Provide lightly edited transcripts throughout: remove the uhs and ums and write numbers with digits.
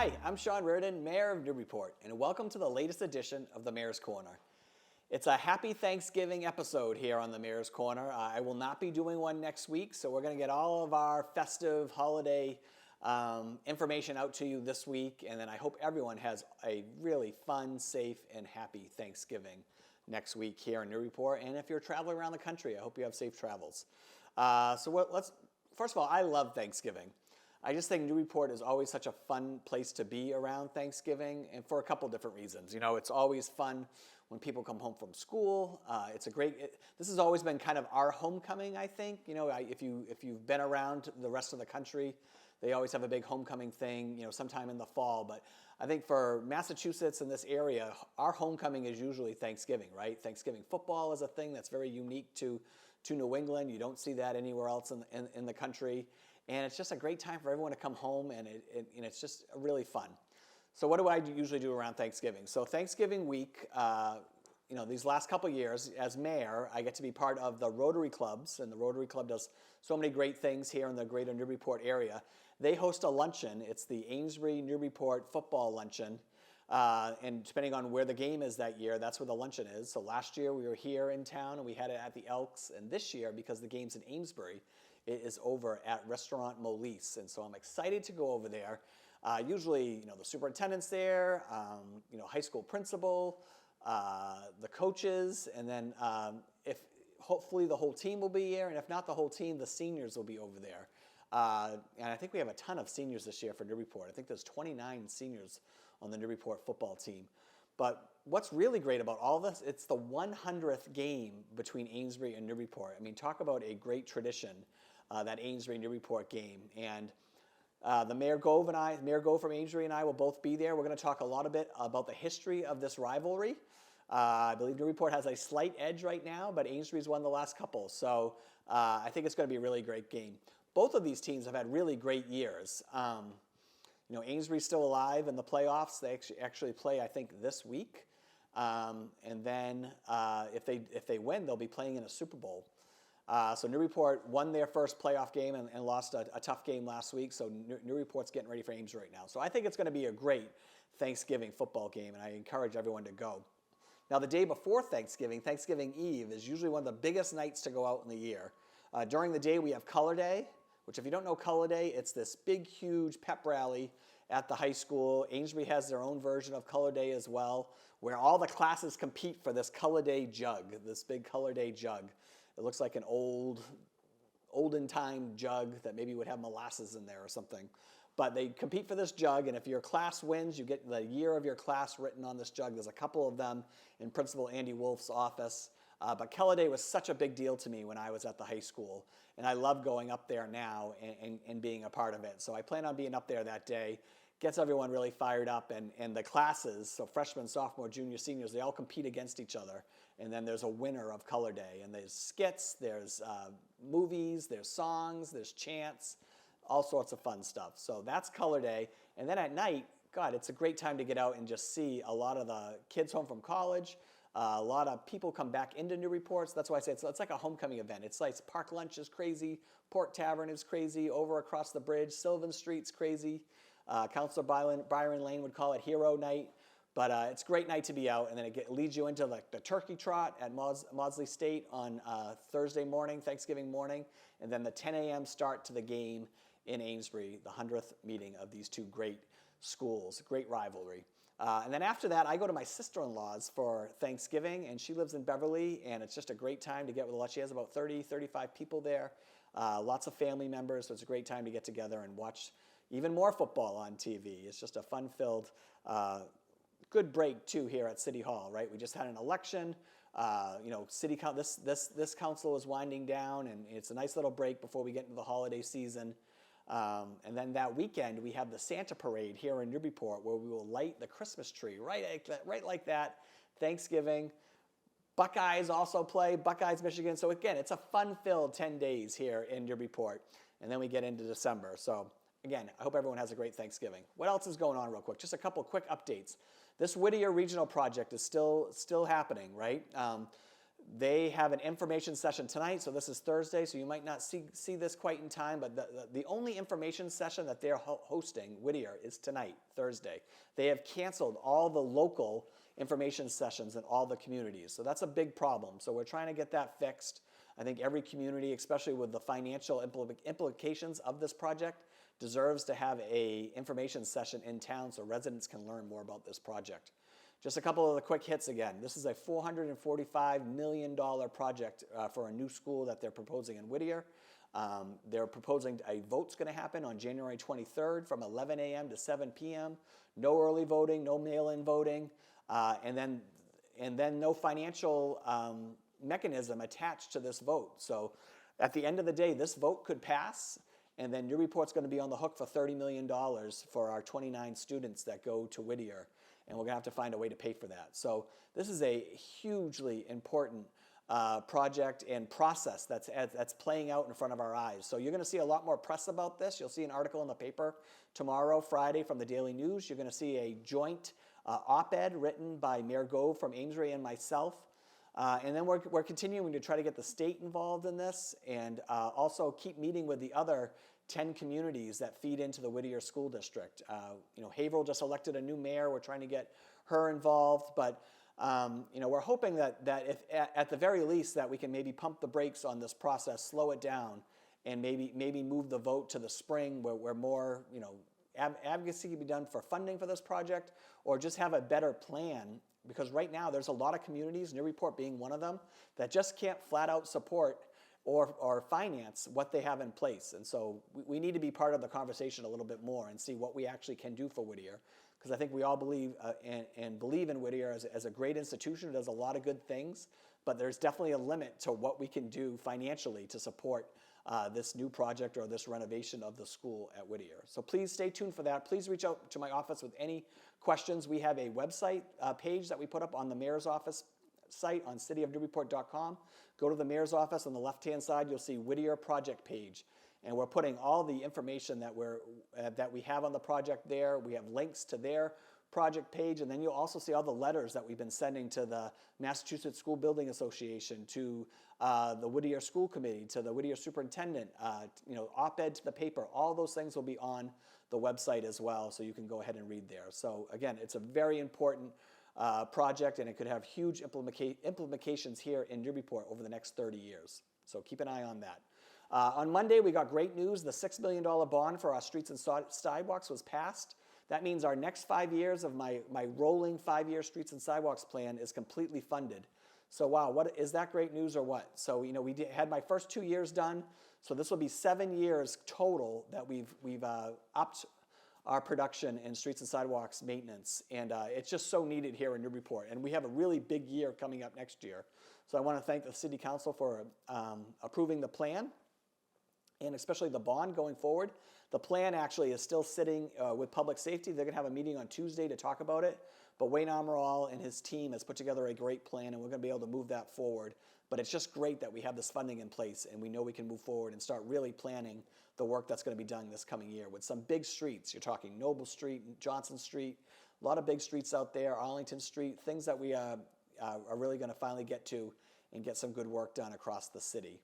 Hi, I'm Sean Reardon, Mayor of Newburyport, and welcome to the latest edition of the Mayor's Corner. It's a happy Thanksgiving episode here on the Mayor's Corner. I will not be doing one next week, so we're going to get all of our festive holiday information out to you this week, and then I hope everyone has a really fun, safe, and happy Thanksgiving next week here in Newburyport. And if you're traveling around the country, I hope you have safe travels. First of all, I love Thanksgiving. I just think Newburyport is always such a fun place to be around Thanksgiving, and for a couple different reasons. You know, it's always fun when people come home from school. This has always been kind of our homecoming, I think. You know, if you've been around the rest of the country, they always have a big homecoming thing, you know, sometime in the fall. But I think for Massachusetts and this area, our homecoming is usually Thanksgiving, right? Thanksgiving football is a thing that's very unique to New England. You don't see that anywhere else in the country. And it's just a great time for everyone to come home, and it's just really fun. So what do I usually do around Thanksgiving? So Thanksgiving week, these last couple years, as mayor, I get to be part of the Rotary Clubs, and the Rotary Club does so many great things here in the greater Newburyport area. They host a luncheon. It's the Amesbury-Newburyport Football Luncheon, and depending on where the game is that year, that's where the luncheon is. So last year we were here in town, and we had it at the Elks, and this year, because the game's in Amesbury, it is over at Restaurant Molise, and so I'm excited to go over there. Usually, the superintendent's there, high school principal, the coaches, and then hopefully the whole team will be here, and if not the whole team, the seniors will be over there. And I think we have a ton of seniors this year for Newburyport. I think there's 29 seniors on the Newburyport football team. But what's really great about all this, it's the 100th game between Amesbury and Newburyport. I mean, talk about a great tradition, that Amesbury-Newburyport game. And the Mayor Gove from Amesbury and I will both be there. We're going to talk a lot about the history of this rivalry. I believe Newburyport has a slight edge right now, but Amesbury's won the last couple. So I think it's going to be a really great game. Both of these teams have had really great years. Amesbury's still alive in the playoffs. They actually play, I think, this week. And then if they win, they'll be playing in a Super Bowl. So Newburyport won their first playoff game and lost a tough game last week. So Newburyport's getting ready for Amesbury right now. So I think it's going to be a great Thanksgiving football game, and I encourage everyone to go. Now, the day before Thanksgiving, Thanksgiving Eve, is usually one of the biggest nights to go out in the year. During the day, we have Color Day, which if you don't know Color Day, it's this big, huge pep rally at the high school. Amesbury has their own version of Color Day as well, where all the classes compete for this Color Day jug, this big Color Day jug. It looks like an olden time jug that maybe would have molasses in there or something. But they compete for this jug, and if your class wins, you get the year of your class written on this jug. There's a couple of them in Principal Andy Wolf's office. But Color Day was such a big deal to me when I was at the high school, and I love going up there now and being a part of it. So I plan on being up there that day. Gets everyone really fired up, and the classes, so freshmen, sophomore, junior, seniors, they all compete against each other. And then there's a winner of Color Day, and there's skits, there's movies, there's songs, there's chants, all sorts of fun stuff. So that's Color Day. And then at night, God, it's a great time to get out and just see a lot of the kids home from college. A lot of people come back into Newburyport. So that's why I say it's like a homecoming event. It's like Park Lunch is crazy, Port Tavern is crazy, over across the bridge, Sylvan Street's crazy. Councilor Byron Lane would call it Hero Night. But it's a great night to be out, and then it leads you into the turkey trot at Maudsley State on Thursday morning, Thanksgiving morning, and then the 10 a.m. start to the game in Amesbury, the 100th meeting of these two great schools, great rivalry. And then after that, I go to my sister-in-law's for Thanksgiving, and she lives in Beverly, and it's just a great time to get with a lot. She has about 30, 35 people there, lots of family members, so it's a great time to get together and watch even more football on TV. It's just a fun-filled, good break too here at City Hall, right? We just had an election. This council is winding down, and it's a nice little break before we get into the holiday season. And then that weekend we have the Santa Parade here in Newburyport, where we will light the Christmas tree right like that. Thanksgiving. Buckeyes also play, Buckeyes, Michigan. So again, it's a fun-filled 10 days here in Newburyport, and then we get into December. So again, I hope everyone has a great Thanksgiving. What else is going on real quick? Just a couple quick updates. This Whittier Regional Project is still happening, right? They have an information session tonight, so this is Thursday, so you might not see this quite in time, but the only information session that they're hosting, Whittier, is tonight, Thursday. They have canceled all the local information sessions in all the communities, so that's a big problem. So we're trying to get that fixed. I think every community, especially with the financial implications of this project, deserves to have an information session in town so residents can learn more about this project. Just a couple of the quick hits again. This is a $445 million project for a new school that they're proposing in Whittier. They're proposing a vote's going to happen on January 23rd from 11 a.m. to 7 p.m. No early voting, no mail-in voting, and then no financial mechanism attached to this vote. So at the end of the day, this vote could pass, and then Newburyport's going to be on the hook for $30 million for our 29 students that go to Whittier. And we're going to have to find a way to pay for that. So this is a hugely important project and process that's playing out in front of our eyes. So you're going to see a lot more press about this. You'll see an article in the paper tomorrow, Friday, from the Daily News. You're going to see a joint op-ed written by Mayor Gove from Amesbury and myself. And then we're continuing to try to get the state involved in this and also keep meeting with the other 10 communities that feed into the Whittier School District. Haverhill just elected a new mayor. We're trying to get her involved, but we're hoping that if at the very least that we can maybe pump the brakes on this process, slow it down, and maybe move the vote to the spring where more advocacy can be done for funding for this project, or just have a better plan. Because right now there's a lot of communities, Newburyport being one of them, that just can't flat out support or finance what they have in place. And so we need to be part of the conversation a little bit more and see what we actually can do for Whittier. Because I think we all believe and believe in Whittier as a great institution. It does a lot of good things, but there's definitely a limit to what we can do financially to support this new project or this renovation of the school at Whittier. So please stay tuned for that. Please reach out to my office with any questions. We have a website page that we put up on the mayor's office site on cityofnewburyport.com. Go to the mayor's office on the left-hand side. You'll see Whittier project page, and we're putting all the information that we have on the project there. We have links to their project page, and then you'll also see all the letters that we've been sending to the Massachusetts School Building Association, to the Whittier School Committee, to the Whittier Superintendent, op-ed to the paper. All those things will be on the website as well, so you can go ahead and read there. So again, it's a very important project, and it could have huge implications here in Newburyport over the next 30 years. So keep an eye on that. On Monday, we got great news. The $6 million bond for our streets and sidewalks was passed. That means our next 5 years of my rolling 5-year streets and sidewalks plan is completely funded. So wow, is that great news or what? So we had my first 2 years done. So this will be 7 years total that we've upped our production in streets and sidewalks maintenance, and it's just so needed here in Newburyport. And we have a really big year coming up next year. So I want to thank the City Council for approving the plan, and especially the bond going forward. The plan actually is still sitting with Public Safety. They're going to have a meeting on Tuesday to talk about it, but Wayne Amaral and his team has put together a great plan, and we're going to be able to move that forward. But it's just great that we have this funding in place, and we know we can move forward and start really planning the work that's going to be done this coming year with some big streets. You're talking Noble Street, Johnson Street, a lot of big streets out there, Arlington Street, things that we are really going to finally get to and get some good work done across the city.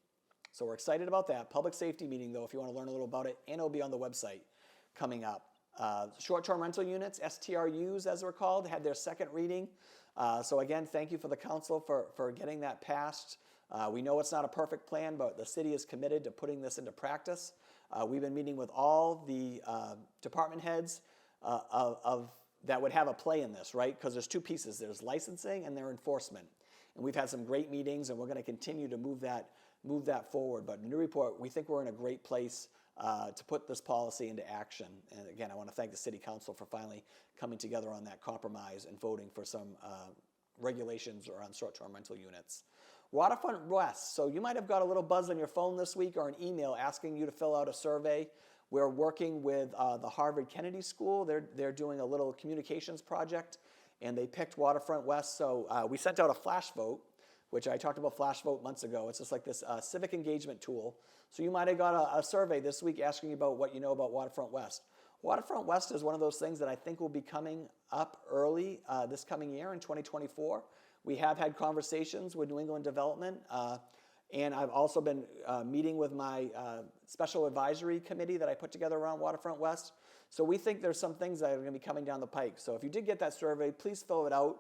So we're excited about that. Public safety meeting, though, if you want to learn a little about it, and it'll be on the website coming up. Short-term rental units, STRUs as they're called, had their second reading. So again, thank you for the council for getting that passed. We know it's not a perfect plan, but the city is committed to putting this into practice. We've been meeting with all the department heads that would have a play in this, right? Because there's two pieces. There's licensing and there's enforcement. And we've had some great meetings, and we're going to continue to move that forward. But in Newburyport, we think we're in a great place to put this policy into action. And again, I want to thank the City Council for finally coming together on that compromise and voting for some regulations around short-term rental units. Waterfront West. So you might have got a little buzz on your phone this week or an email asking you to fill out a survey. We're working with the Harvard Kennedy School. They're doing a little communications project, and they picked Waterfront West. So we sent out a flash vote, which I talked about flash vote months ago. It's just like this civic engagement tool. So you might have got a survey this week asking you about what you know about Waterfront West. Waterfront West is one of those things that I think will be coming up early this coming year in 2024. We have had conversations with New England Development, and I've also been meeting with my special advisory committee that I put together around Waterfront West. So we think there's some things that are going to be coming down the pike. So if you did get that survey, please fill it out.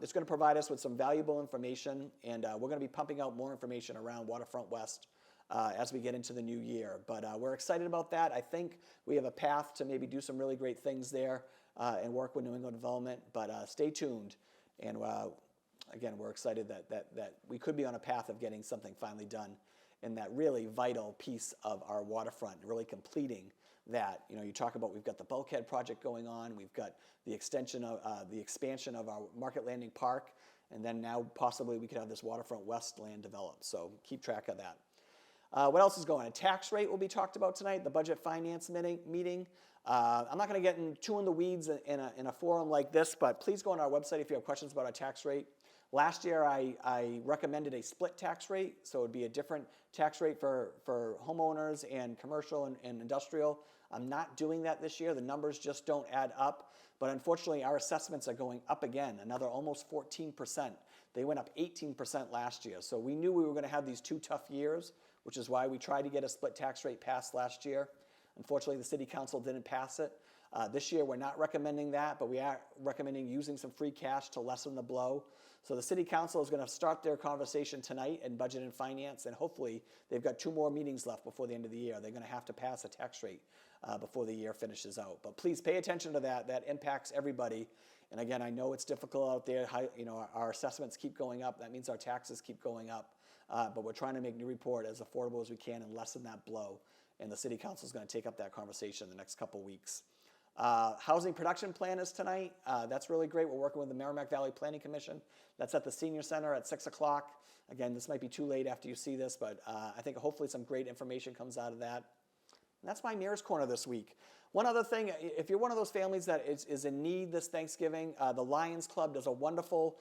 It's going to provide us with some valuable information, and we're going to be pumping out more information around Waterfront West as we get into the new year. But we're excited about that. I think we have a path to maybe do some really great things there and work with New England Development. But stay tuned. And again, we're excited that we could be on a path of getting something finally done in that really vital piece of our waterfront, really completing that. You know, you talk about, we've got the bulkhead project going on, we've got the expansion of our Market Landing Park, and then now possibly we could have this Waterfront West land developed. So keep track of that. What else is going on? A tax rate will be talked about tonight, the budget finance meeting. I'm not going to get too in the weeds in a forum like this, but please go on our website if you have questions about our tax rate. Last year, I recommended a split tax rate, so it would be a different tax rate for homeowners and commercial and industrial. I'm not doing that this year. The numbers just don't add up. But unfortunately, our assessments are going up again, another almost 14%. They went up 18% last year. So we knew we were going to have these 2 tough years, which is why we tried to get a split tax rate passed last year. Unfortunately, the City Council didn't pass it. This year, we're not recommending that, but we are recommending using some free cash to lessen the blow. So the City Council is going to start their conversation tonight in Budget and Finance, and hopefully they've got 2 more meetings left before the end of the year. They're going to have to pass a tax rate before the year finishes out. But please pay attention to that. That impacts everybody. And again, I know it's difficult out there. Our assessments keep going up. That means our taxes keep going up. But we're trying to make Newburyport as affordable as we can and lessen that blow. And the City Council is going to take up that conversation in the next couple weeks. Housing production plan is tonight. That's really great. We're working with the Merrimack Valley Planning Commission. That's at the Senior Center at 6 o'clock. Again, this might be too late after you see this, but I think hopefully some great information comes out of that. And that's my Mayor's Corner this week. One other thing, if you're one of those families that is in need this Thanksgiving, the Lions Club does a wonderful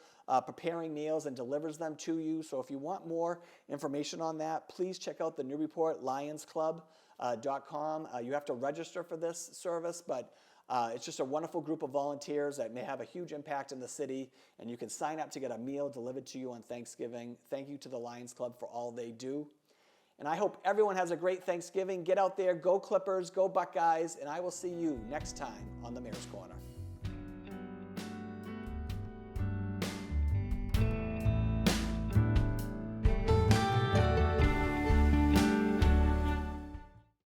preparing meals and delivers them to you. So if you want more information on that, please check out the Newburyport Lions Club.com. You have to register for this service, but it's just a wonderful group of volunteers that may have a huge impact in the city, and you can sign up to get a meal delivered to you on Thanksgiving. Thank you to the Lions Club for all they do. And I hope everyone has a great Thanksgiving. Get out there, go Clippers, go Buckeyes, and I will see you next time on the Mayor's Corner.